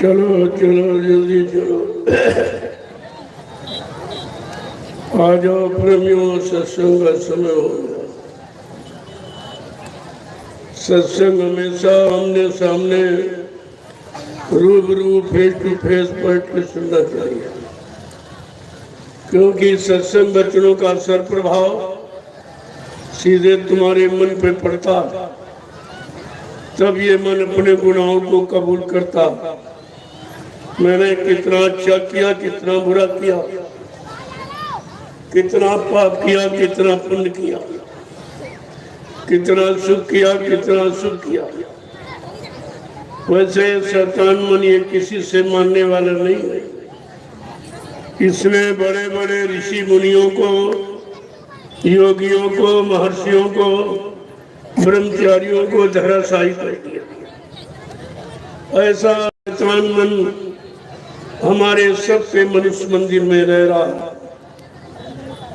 चलो चलो जल्दी चलो। आ जाओ प्रेमियों, सत्संग का समय हो गया। सत्संग हमेशा आमने सामने रूबरू फेस टू फेस बैठ के सुनना चाहिए, क्योंकि सत्संग वचनों का असर प्रभाव सीधे तुम्हारे मन पे पड़ता, तब ये मन अपने गुनाहों को कबूल करता। मैंने कितना अच्छा किया, कितना बुरा किया, कितना पाप किया, कितना पुण्य किया, कितना सुख किया, कितना सुख किया। वैसे शैतान मन ये किसी से मानने वाला नहीं है। इसने बड़े बड़े ऋषि मुनियों को, योगियों को, महर्षियों को, ब्रह्मचारियों को धराशायी कर दिया। ऐसा शैतान मन हमारे सबसे मनुष्य मंदिर में रह रहा है।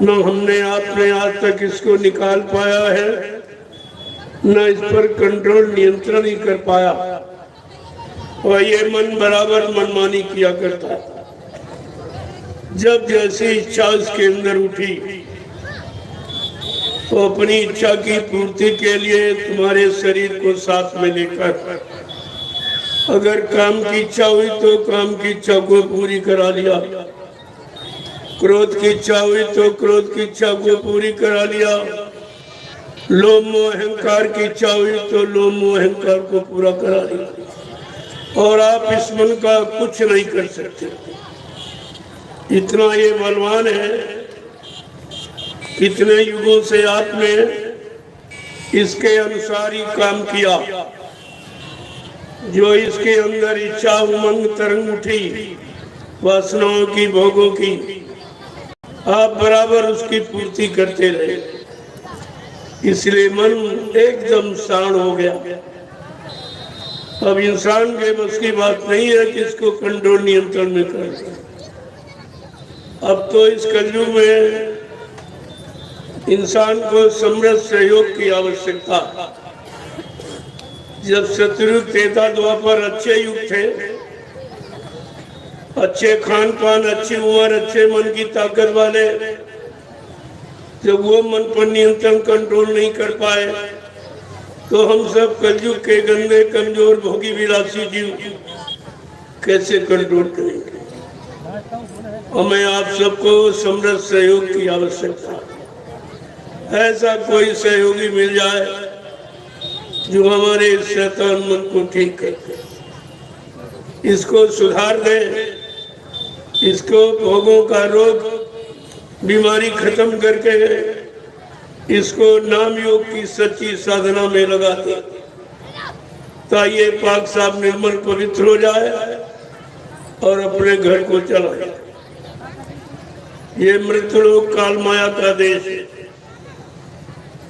न हमने आपने आज तक इसको निकाल पाया है, न इस पर कंट्रोल नियंत्रण ही कर पाया। और ये मन बराबर मनमानी किया करता है। जब जैसी इच्छा उसके अंदर उठी तो अपनी इच्छा की पूर्ति के लिए तुम्हारे शरीर को साथ में लेकर, अगर काम की इच्छा हुई तो काम की इच्छा को पूरी करा लिया, क्रोध की इच्छा हुई तो क्रोध की इच्छा को पूरी करा लिया, लोभ मोह अहंकार की इच्छा हुई तो लोभ मोह अहंकार को पूरा करा लिया। और आप इस मन का कुछ नहीं कर सकते। इतना ये बलवान है। इतने युगों से आपने इसके अनुसार ही काम किया। जो इसके अंदर इच्छा उमंग तरंग उठी वासनाओं की, भोगों की, आप बराबर उसकी पूर्ति करते रहे। इसलिए मन एकदम शांत हो गया। अब इंसान के बस की बात नहीं है कि इसको कंट्रोल नियंत्रण में कर। अब तो इस कलयुग में इंसान को समृद्ध सहयोग की आवश्यकता। जब सतयुग त्रेता द्वापर अच्छे युग थे, अच्छे खान पान, अच्छी उम्र, अच्छे मन की ताकत वाले, जब वो मन पर नियंत्रण कंट्रोल नहीं कर पाए तो हम सब कलयुग के गंदे कमजोर भोगी विलासी जीव कैसे कंट्रोल करेंगे। हमें आप सबको समृद्ध सहयोग की आवश्यकता है। ऐसा कोई सहयोगी मिल जाए जो हमारे शैतान मन को ठीक करे, इसको सुधार दे, इसको भोगों का रोग बीमारी खत्म करके इसको नाम योग की सच्ची साधना में लगा दे, ताकि ये पाक साफ निर्मल पवित्र हो जाए और अपने घर को चला जाए। ये मृतलोक काल माया का देश है,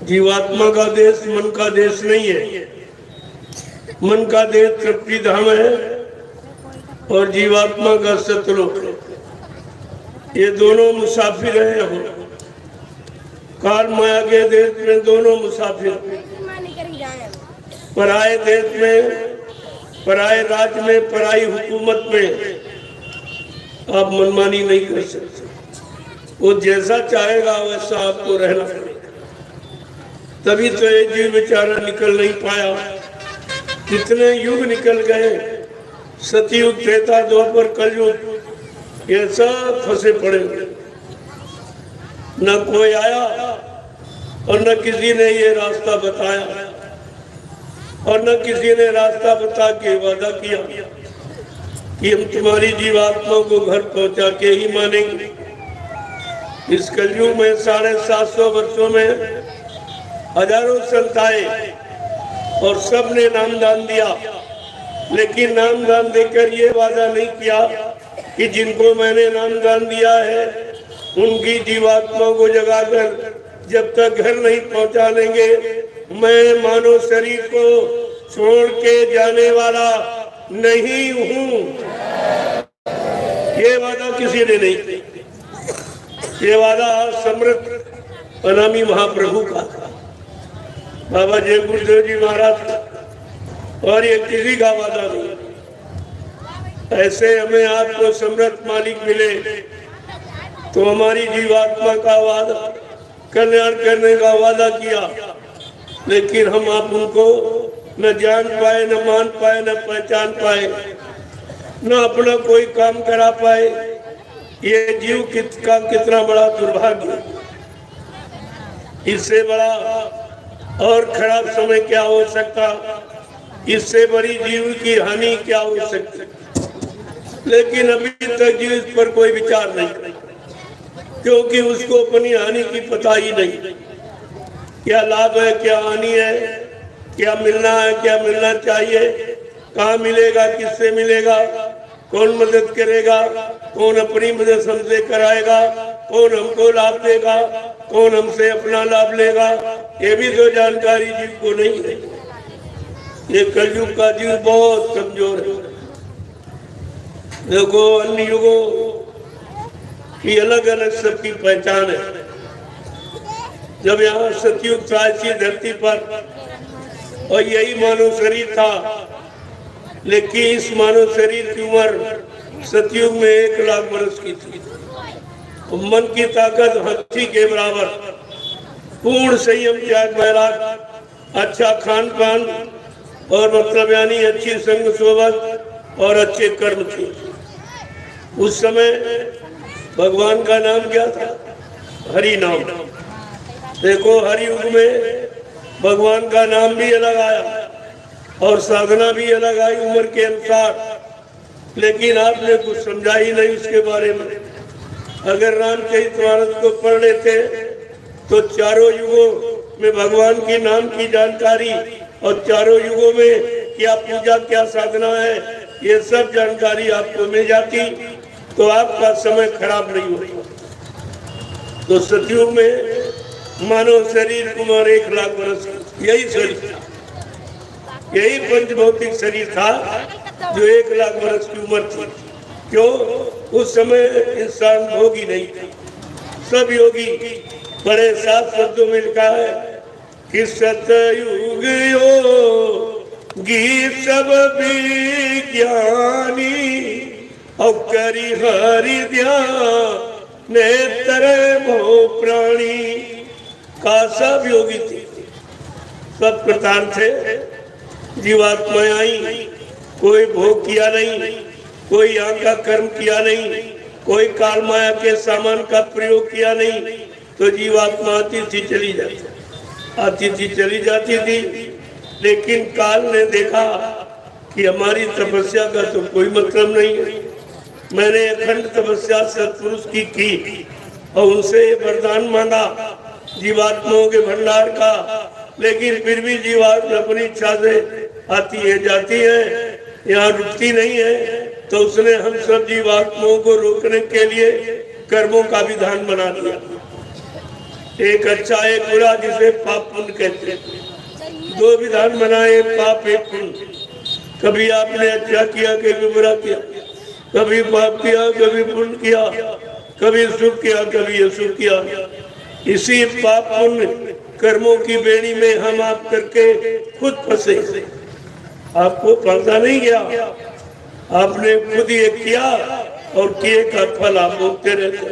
जीवात्मा का देश, मन का देश नहीं है। मन का देश तृप्ति धाम है और जीवात्मा का सतलोक है। ये दोनों मुसाफिर हैं। हम काल माया के देश में दोनों मुसाफिर, पराये देश में, पराये राज्य में, पराई हुकूमत में आप मनमानी नहीं कर सकते। वो जैसा चाहेगा वैसा आपको रहना पड़ेगा। तभी तो ये जीव बेचारा निकल नहीं पाया। कितने युग निकल गए, सतयुग त्रेता द्वापर कलयुग, ये सब फंसे पड़े हुए। न कोई आया और न किसी ने ये रास्ता बताया और न किसी ने रास्ता बता के वादा किया कि हम तुम्हारी जीवात्मा को घर पहुंचा के ही मानेंगे। इस कलयुग में 750 वर्षों में हजारों संत आए और सबने नामदान दिया, लेकिन नामदान देकर ये वादा नहीं किया कि जिनको मैंने नामदान दिया है उनकी जीवात्मा को जगाकर जब तक घर नहीं पहुंचा लेंगे मैं मानव शरीर को छोड़ के जाने वाला नहीं हूं। ये वादा किसी ने नहीं किया। ये वादा समृद्ध अनामी महाप्रभु का था, बाबा जय गुरुदेव जी महाराज का, और ये किसी का वादा नहीं। ऐसे हमें आपको समर्थ मालिक मिले तो हमारी जीवात्मा का वादा कल्याण करने का वादा किया, लेकिन हम आप उनको न जान पाए, न मान पाए, न पहचान पाए, न अपना कोई काम करा पाए। ये जीव का कितना बड़ा दुर्भाग्य। इससे बड़ा और खराब समय क्या हो सकता, इससे बड़ी जीव की हानि क्या हो सकती। लेकिन अभी तक जीव इस पर कोई विचार नहीं, क्योंकि उसको अपनी हानि की पता ही नहीं। क्या लाभ है, क्या हानि है, क्या मिलना है, क्या मिलना चाहिए, कहाँ मिलेगा, किससे मिलेगा, कौन मदद करेगा, कौन अपनी मदद हमसे कराएगा, कौन हमको लाभ देगा, कौन हमसे अपना लाभ लेगा, ये भी तो जानकारी जीव को नहीं है। ये कलयुग का जीव बहुत कमजोर है। देखो अन्य युगों की अलग अलग सबकी पहचान है। जब यहाँ सतयुग था इसी धरती पर और यही मानव शरीर था, लेकिन इस मानव शरीर की उम्र सतयुग में 1 लाख वर्ष की थी। मन की ताकत हाथी के बराबर, पूर्ण संयम, त्याग, वैराग, अच्छा खान पान और मतलब यानी अच्छी संग सोबत और अच्छे कर्म थे। उस समय भगवान का नाम क्या था? हरि नाम। देखो हरि युग में भगवान का नाम भी अलग आया और साधना भी अलग आई उम्र के अनुसार, लेकिन आपने कुछ समझा ही नहीं उसके बारे में। अगर रामचरितमानस को पढ़ लेते तो चारों युगों में भगवान के नाम की जानकारी और चारों युगों में क्या पूजा, क्या साधना है, ये सब जानकारी आपको मिल जाती तो आपका समय खराब नहीं होता। तो सतयुग में मानव शरीर कुमार 1 लाख वर्ष, यही शरीर, यही पंचभौतिक शरीर था जो 1 लाख वर्ष की उम्र थी। क्यों? उस समय इंसान भोगी नहीं थे, सब योगी। बड़े 7 शब्दों में लिखा है कि सतयुग योगी सब विज्ञानी और करी हरि ध्यान नेत्र भो प्राणी का सब योगी थे, सब प्रधान थे। जीवात्माएं आई, कोई भोग किया नहीं, कोई यहाँ का कर्म किया नहीं, कोई काल माया के सामान का प्रयोग किया नहीं, तो जीवात्मा आती थी चली जाती थी। लेकिन काल ने देखा कि हमारी तपस्या का तो कोई मतलब नहीं है। मैंने अखंड तपस्या सत्पुरुष की और उनसे वरदान मांगा जीवात्माओं के भंडार का, लेकिन फिर भी जीवात्मा अपनी इच्छा से आती है, जाती है, यहाँ रुकती नहीं है। तो उसने हम सब जीवात्माओं को रोकने के लिए कर्मों का विधान बना दिया, एक अच्छा एक बुरा, जिसे पाप पुण्य कहते हैं। 2 विधान बनाए, पाप एक पुण्य। कभी आपने अच्छा किया, कभी बुरा किया, कभी पाप किया, कभी पुण्य किया, कभी सुख किया, कभी अशुभ किया। इसी पाप पुण्य कर्मों की बेड़ी में हम आप करके खुद फंसे। आपको फंसा नहीं गया, आपने खुद ये किया और किए का फल आप भोगते रहते।